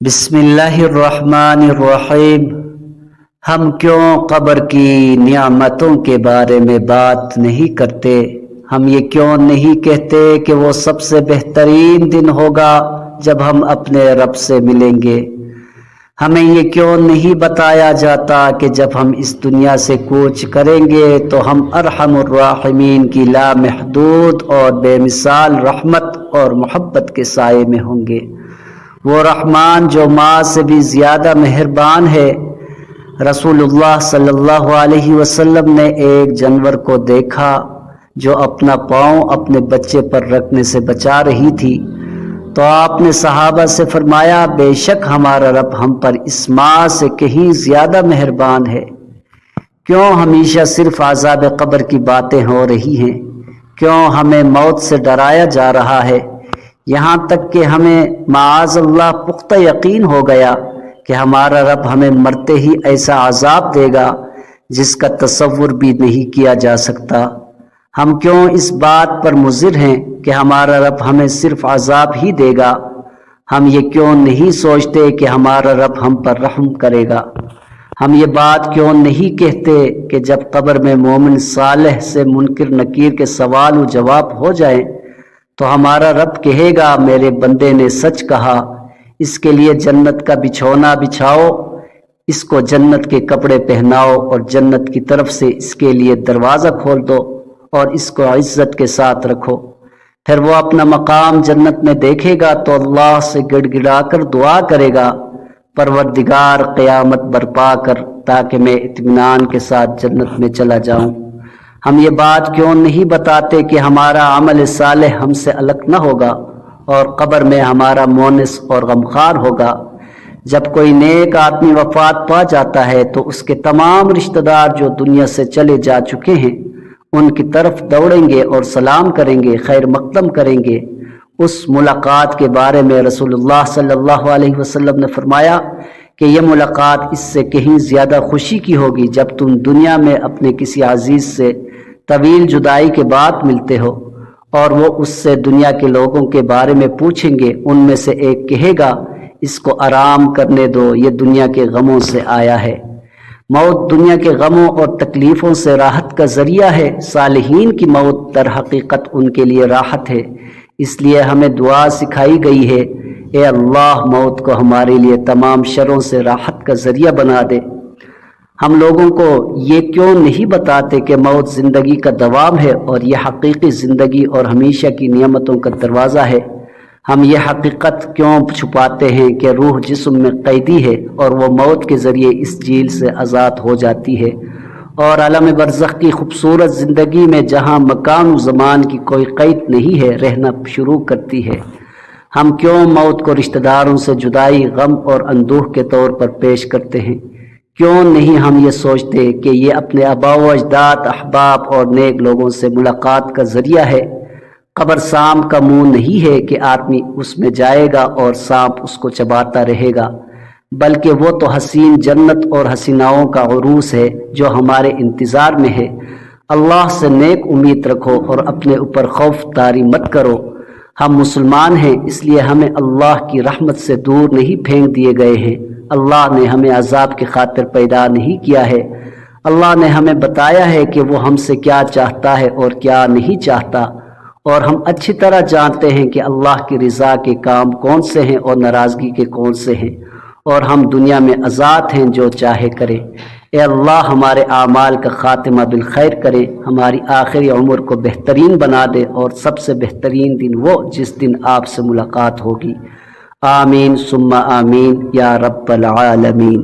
بسم اللہ الرحمن الرحیم۔ ہم کیوں قبر کی نعمتوں کے بارے میں بات نہیں کرتے؟ ہم یہ کیوں نہیں کہتے کہ وہ سب سے بہترین دن ہوگا جب ہم اپنے رب سے ملیں گے؟ ہمیں یہ کیوں نہیں بتایا جاتا کہ جب ہم اس دنیا سے کوچ کریں گے تو ہم ارحم الراحمین کی لامحدود اور بے مثال رحمت اور محبت کے سائے میں ہوں گے؟ وہ رحمان جو ماں سے بھی زیادہ مہربان ہے۔ رسول اللہ صلی اللہ علیہ وسلم نے ایک جانور کو دیکھا جو اپنا پاؤں اپنے بچے پر رکھنے سے بچا رہی تھی، تو آپ نے صحابہ سے فرمایا، بے شک ہمارا رب ہم پر اس ماں سے کہیں زیادہ مہربان ہے۔ کیوں ہمیشہ صرف عذاب قبر کی باتیں ہو رہی ہیں؟ کیوں ہمیں موت سے ڈرایا جا رہا ہے؟ یہاں تک کہ ہمیں معاذ اللہ پختہ یقین ہو گیا کہ ہمارا رب ہمیں مرتے ہی ایسا عذاب دے گا جس کا تصور بھی نہیں کیا جا سکتا۔ ہم کیوں اس بات پر مصر ہیں کہ ہمارا رب ہمیں صرف عذاب ہی دے گا؟ ہم یہ کیوں نہیں سوچتے کہ ہمارا رب ہم پر رحم کرے گا؟ ہم یہ بات کیوں نہیں کہتے کہ جب قبر میں مومن صالح سے منکر نکیر کے سوال و جواب ہو جائیں تو ہمارا رب کہے گا، میرے بندے نے سچ کہا، اس کے لیے جنت کا بچھونا بچھاؤ، اس کو جنت کے کپڑے پہناؤ اور جنت کی طرف سے اس کے لیے دروازہ کھول دو اور اس کو عزت کے ساتھ رکھو۔ پھر وہ اپنا مقام جنت میں دیکھے گا تو اللہ سے گڑ گڑا کر دعا کرے گا، پروردگار قیامت برپا کر تاکہ میں اطمینان کے ساتھ جنت میں چلا جاؤں۔ ہم یہ بات کیوں نہیں بتاتے کہ ہمارا عمل صالح ہم سے الگ نہ ہوگا اور قبر میں ہمارا مونس اور غمخوار ہوگا؟ جب کوئی نیک آدمی وفات پا جاتا ہے تو اس کے تمام رشتہ دار جو دنیا سے چلے جا چکے ہیں ان کی طرف دوڑیں گے اور سلام کریں گے، خیر مقدم کریں گے۔ اس ملاقات کے بارے میں رسول اللہ صلی اللہ علیہ وسلم نے فرمایا کہ یہ ملاقات اس سے کہیں زیادہ خوشی کی ہوگی جب تم دنیا میں اپنے کسی عزیز سے طویل جدائی کے بعد ملتے ہو اور وہ اس سے دنیا کے لوگوں کے بارے میں پوچھیں گے، ان میں سے ایک کہے گا، اس کو آرام کرنے دو، یہ دنیا کے غموں سے آیا ہے۔ موت دنیا کے غموں اور تکلیفوں سے راحت کا ذریعہ ہے۔ صالحین کی موت در حقیقت ان کے لیے راحت ہے، اس لیے ہمیں دعا سکھائی گئی ہے، اے اللہ موت کو ہمارے لیے تمام شروں سے راحت کا ذریعہ بنا دے۔ ہم لوگوں کو یہ کیوں نہیں بتاتے کہ موت زندگی کا دوام ہے اور یہ حقیقی زندگی اور ہمیشہ کی نعمتوں کا دروازہ ہے؟ ہم یہ حقیقت کیوں چھپاتے ہیں کہ روح جسم میں قیدی ہے اور وہ موت کے ذریعے اس جیل سے آزاد ہو جاتی ہے اور عالم برزخ کی خوبصورت زندگی میں جہاں مکان و زمان کی کوئی قید نہیں ہے رہنا شروع کرتی ہے؟ ہم کیوں موت کو رشتہ داروں سے جدائی، غم اور اندوہ کے طور پر پیش کرتے ہیں؟ کیوں نہیں ہم یہ سوچتے کہ یہ اپنے آباء و اجداد، احباب اور نیک لوگوں سے ملاقات کا ذریعہ ہے؟ قبر سانپ کا منہ نہیں ہے کہ آدمی اس میں جائے گا اور سانپ اس کو چباتا رہے گا، بلکہ وہ تو حسین جنت اور حسیناؤں کا عروس ہے جو ہمارے انتظار میں ہے۔ اللہ سے نیک امید رکھو اور اپنے اوپر خوف طاری مت کرو۔ ہم مسلمان ہیں، اس لیے ہمیں اللہ کی رحمت سے دور نہیں پھینک دیے گئے ہیں۔ اللہ نے ہمیں عذاب کی خاطر پیدا نہیں کیا ہے۔ اللہ نے ہمیں بتایا ہے کہ وہ ہم سے کیا چاہتا ہے اور کیا نہیں چاہتا، اور ہم اچھی طرح جانتے ہیں کہ اللہ کی رضا کے کام کون سے ہیں اور ناراضگی کے کون سے ہیں، اور ہم دنیا میں آزاد ہیں، جو چاہے کریں۔ اے اللہ ہمارے اعمال کا خاتمہ بالخیر کرے، ہماری آخری عمر کو بہترین بنا دے، اور سب سے بہترین دن وہ جس دن آپ سے ملاقات ہوگی۔ آمین ثم آمین یا رب العالمین۔